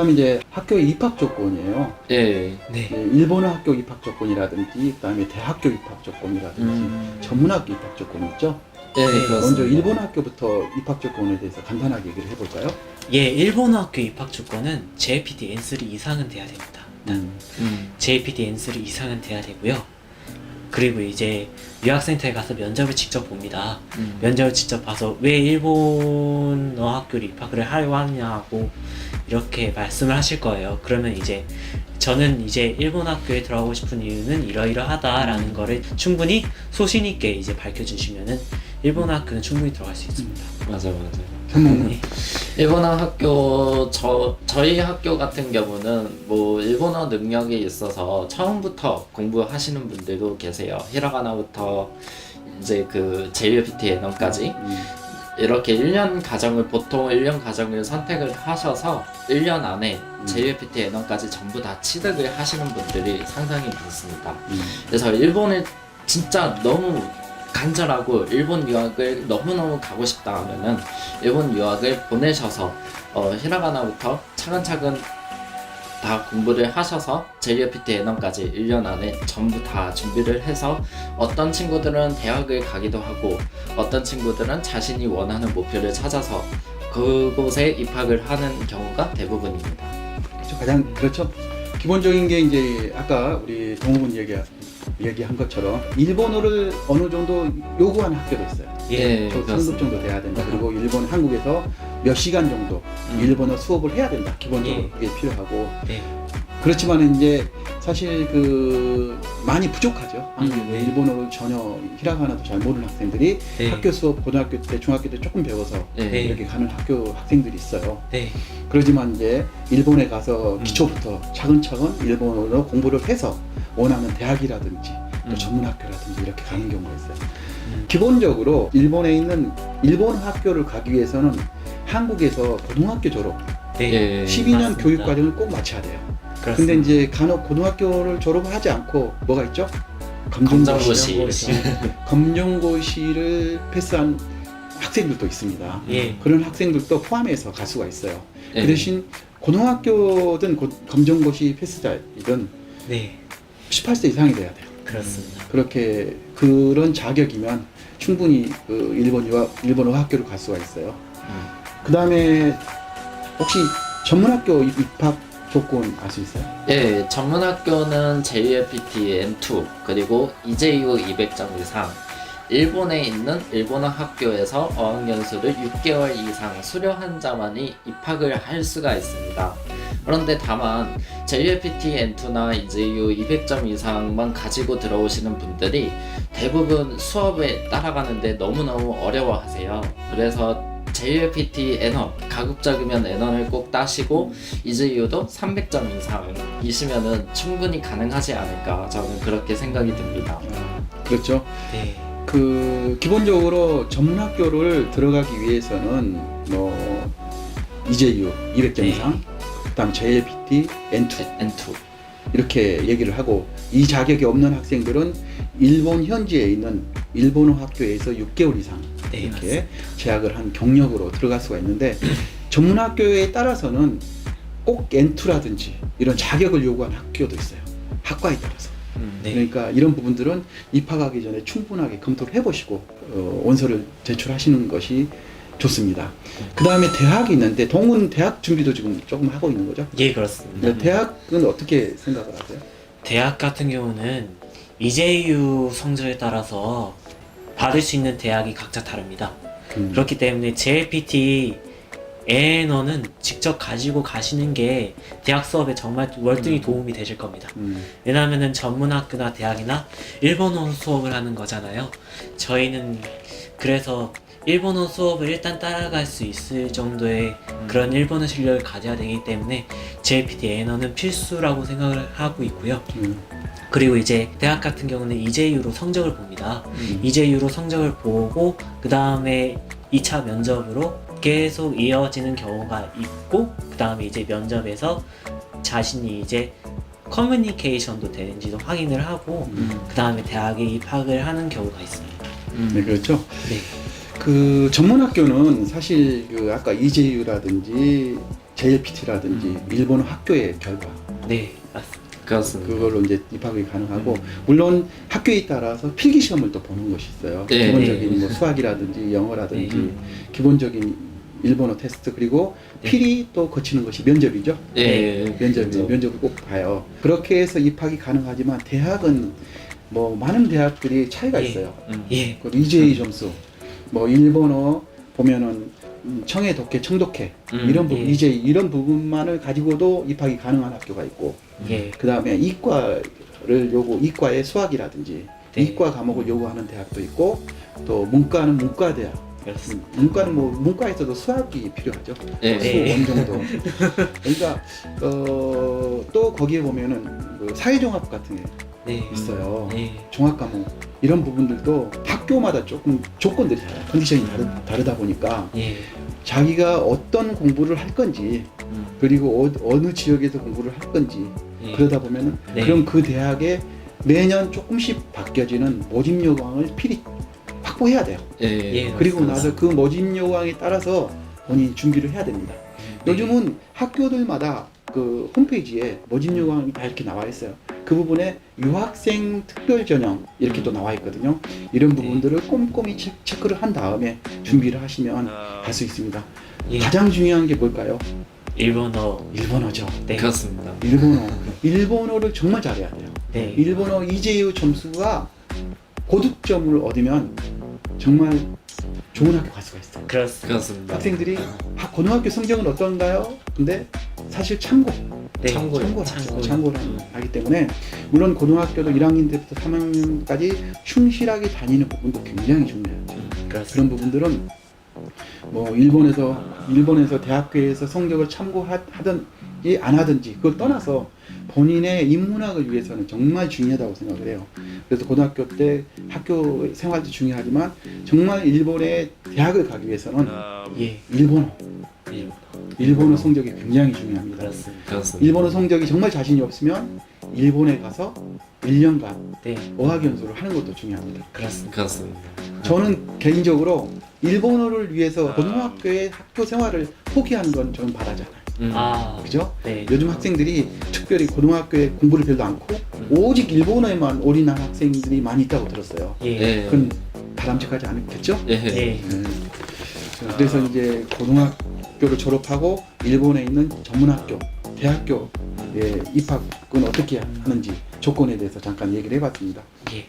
그다음에 이제 학교의 입학 조건이에요. 네. 네. 일본어 학교 입학 조건이라든지, 그다음에 대학교 입학 조건이라든지, 전문학교 입학 조건이 있죠. 네, 그렇습니다. 먼저 일본어 학교부터 입학 조건에 대해서 간단하게 얘기를 해볼까요? 예, 일본어 학교 입학 조건은 JLPT N3 이상은 돼야 됩니다. JLPT N3 이상은 돼야 되고요. 그리고 이제 유학센터에 가서 면접을 직접 봅니다. 면접을 직접 봐서 왜 일본어 학교를 입학을 하려고 하느냐고 이렇게 말씀을 하실 거예요. 그러면 이제 저는 이제 일본 학교에 들어가고 싶은 이유는 이러이러하다라는 거를 충분히 소신 있게 이제 밝혀주시면은 일본 학교는 충분히 들어갈 수 있습니다. 맞아요. 선생님. 일본어 학교 저희 학교 같은 경우는 뭐 일본어 능력에 있어서 처음부터 공부하시는 분들도 계세요. 히라가나부터 이제 그 JLPT N1까지 이렇게 1년 과정을 보통 1년 과정을 선택을 하셔서 1년 안에 JLPT N1까지 전부 다 취득을 하시는 분들이 상당히 많습니다. 그래서 일본을 진짜 너무 간절하고 일본 유학을 너무너무 가고 싶다 하면은 일본 유학을 보내셔서 히라가나부터 차근차근 다 공부를 하셔서 JLPT N1까지 1년 안에 전부 다 준비를 해서 어떤 친구들은 대학을 가기도 하고 어떤 친구들은 자신이 원하는 목표를 찾아서 그곳에 입학을 하는 경우가 대부분입니다. 그렇죠. 가장 그렇죠. 기본적인 게 이제 아까 우리 동호분 얘기한 것처럼 일본어를 어느 정도 요구하는 학교도 있어요. 예, 상급 정도 돼야 된다. 그리고 한국에서 몇 시간 정도 일본어 수업을 해야 된다. 기본적으로 그게 필요하고. 네. 그렇지만 이제 사실 많이 부족하죠. 한국에 일본어를 전혀 히라가나도 잘 모르는 학생들이 네. 학교 수업 고등학교 때, 중학교 때 조금 배워서 네. 이렇게 가는 학교 학생들이 있어요. 네. 그러지만 이제 일본에 가서 기초부터 차근차근 일본어로 공부를 해서 원하는 대학이라든지 또 전문학교라든지 이렇게 가는 경우가 있어요. 기본적으로 일본에 있는 일본 학교를 가기 위해서는 한국에서 고등학교 졸업 네. 12년 맞습니다. 교육 과정을 꼭 마쳐야 돼요. 그렇습니다. 근데 이제 간혹 고등학교를 졸업하지 않고 뭐가 있죠? 검정고시. 검정고시를 패스한 학생들도 있습니다. 예. 그런 학생들도 포함해서 갈 수가 있어요. 네. 그 대신 고등학교든 검정고시 패스자이든 네. 18세 이상이 돼야 돼요. 그렇습니다. 그렇게 그런 자격이면 충분히 일본어 학교를 갈 수가 있어요. 그 다음에 혹시 전문학교 입학 조건 알 수 있어요? 예, 전문학교는 JLPT N2 그리고 EJU 200점 이상 일본에 있는 일본어 학교에서 어학연수를 6개월 이상 수료한 자만이 입학을 할 수가 있습니다. 그런데 다만 JLPT N2나 EJU 200점 이상만 가지고 들어오시는 분들이 대부분 수업에 따라가는데 너무너무 어려워하세요. 그래서 JLPT N1, 가급적이면 N1을 꼭 따시고 EJU도 300점 이상이시면은 충분히 가능하지 않을까 저는 그렇게 생각이 듭니다. 그렇죠. 네. 기본적으로 전문학교를 들어가기 위해서는 EJU 200점 네. 이상, 그다음 JLPT N2 이렇게 얘기를 하고, 이 자격이 없는 학생들은 일본 현지에 있는 일본어 학교에서 6개월 이상 네, 이렇게 맞습니다. 재학을 한 경력으로 들어갈 수가 있는데, 전문학교에 따라서는 꼭 N2라든지 이런 자격을 요구하는 학교도 있어요. 학과에 따라서. 네. 그러니까 이런 부분들은 입학하기 전에 충분하게 검토를 해보시고 원서를 제출하시는 것이 좋습니다. 그 다음에 대학이 있는데, 동은 대학 준비도 지금 조금 하고 있는 거죠? 예, 그렇습니다. 네, 대학은 어떻게 생각을 하세요? 대학 같은 경우는 EJU 성적에 따라서 받을 수 있는 대학이 각자 다릅니다. 그렇기 때문에 JLPT N1은 직접 가지고 가시는 게 대학 수업에 정말 월등히 도움이 되실 겁니다. 왜냐하면 전문학교나 대학이나 일본어 수업을 하는 거잖아요. 저희는 그래서 일본어 수업을 일단 따라갈 수 있을 정도의 그런 일본어 실력을 가져야 되기 때문에 JLPT N1은 필수라고 생각을 하고 있고요. 그리고 이제 대학 같은 경우는 EJU로 성적을 봅니다. EJU로 성적을 보고 그 다음에 2차 면접으로 계속 이어지는 경우가 있고, 그 다음에 이제 면접에서 자신이 이제 커뮤니케이션도 되는지도 확인을 하고 그 다음에 대학에 입학을 하는 경우가 있습니다. 네, 그렇죠. 네. 전문학교는 사실 아까 EJU라든지 JLPT라든지 일본어 학교의 결과 네, 맞습니다. 그렇습니다. 그걸로 이제 입학이 가능하고 물론 학교에 따라서 필기 시험을 또 보는 것이 있어요. 네. 기본적인 뭐 수학이라든지 영어라든지 네. 기본적인 일본어 테스트 그리고 네. 필히 또 거치는 것이 면접이죠. 예, 면접을 꼭 봐요. 그렇게 해서 입학이 가능하지만 대학은 뭐 많은 대학들이 차이가 예. 있어요. 예, 그 EJ 점수, 뭐 일본어 보면은 청해, 독해, 청독해 이런 부분, 예. EJ 이런 부분만을 가지고도 입학이 가능한 학교가 있고, 예, 그 다음에 이과의 수학이라든지 네. 이과 과목을 요구하는 대학도 있고, 또 문과는 문과대학. 그렇습니다. 문과는 뭐 문과에서도 수학이 필요하죠. 예. 수 어느 정도. 그러니까 또 거기에 보면은 그 사회종합 같은 게 네, 있어요. 예, 종합 과목 이런 부분들도 학교마다 조금 조건들이 달라요. 컨디션이 다르다 보니까 예, 자기가 어떤 공부를 할 건지 그리고 어느 지역에서 공부를 할 건지 예. 그러다 보면은 네. 그럼 그 대학에 매년 조금씩 바뀌어지는 모집 요강을 필히 확보해야 돼요. 예. 예. 그리고 맞습니다. 나서 그 모집 요강에 따라서 본인이 준비를 해야 됩니다. 네. 요즘은 학교들마다 그 홈페이지에 모집 요강이 다 이렇게 나와 있어요. 그 부분에 유학생 특별 전형 이렇게 또 나와 있거든요. 이런 부분들을 꼼꼼히 체크를 한 다음에 준비를 하시면 할 수 있습니다. 예. 가장 중요한 게 뭘까요? 일본어. 일본어죠. 네, 그렇습니다. 일본어를 정말 잘해야 돼요. 네, 일본어 EJU 점수가 고득점을 얻으면 정말 좋은 학교 갈 수가 있어요. 그렇습니다. 그렇습니다. 학생들이 고등학교 성적은 어떤가요? 근데 사실 네, 참고를 하기 때문에 물론 고등학교도 1학년 때부터 3학년까지 충실하게 다니는 부분도 굉장히 중요해요. 그렇습니다. 그런 부분들은 뭐 일본에서 대학교에서 성적을 참고하든지 안 하든지 그걸 떠나서 본인의 인문학을 위해서는 정말 중요하다고 생각을 해요. 그래서 고등학교 때 학교 생활도 중요하지만 정말 일본의 대학을 가기 위해서는 예, 일본어 성적이 굉장히 중요합니다. 그렇습니다. 그렇습니다. 일본어 성적이 정말 자신이 없으면 일본에 가서 1년간 네, 어학연수를 하는 것도 중요합니다. 그렇습니다. 그렇습니다. 저는 개인적으로 일본어를 위해서 고등학교의 학교 생활을 포기하는 건 저는 바라잖아요. 아, 그죠? 네, 요즘 학생들이 특별히 고등학교에 공부를 별로 않고 오직 일본어에만 올인한 학생들이 많이 있다고 들었어요. 예, 예. 그건 바람직하지 않겠죠? 예. 예, 그래서 이제 고등학교를 졸업하고 일본에 있는 전문학교, 대학교에 입학은 어떻게 하는지 조건에 대해서 잠깐 얘기를 해봤습니다. 예.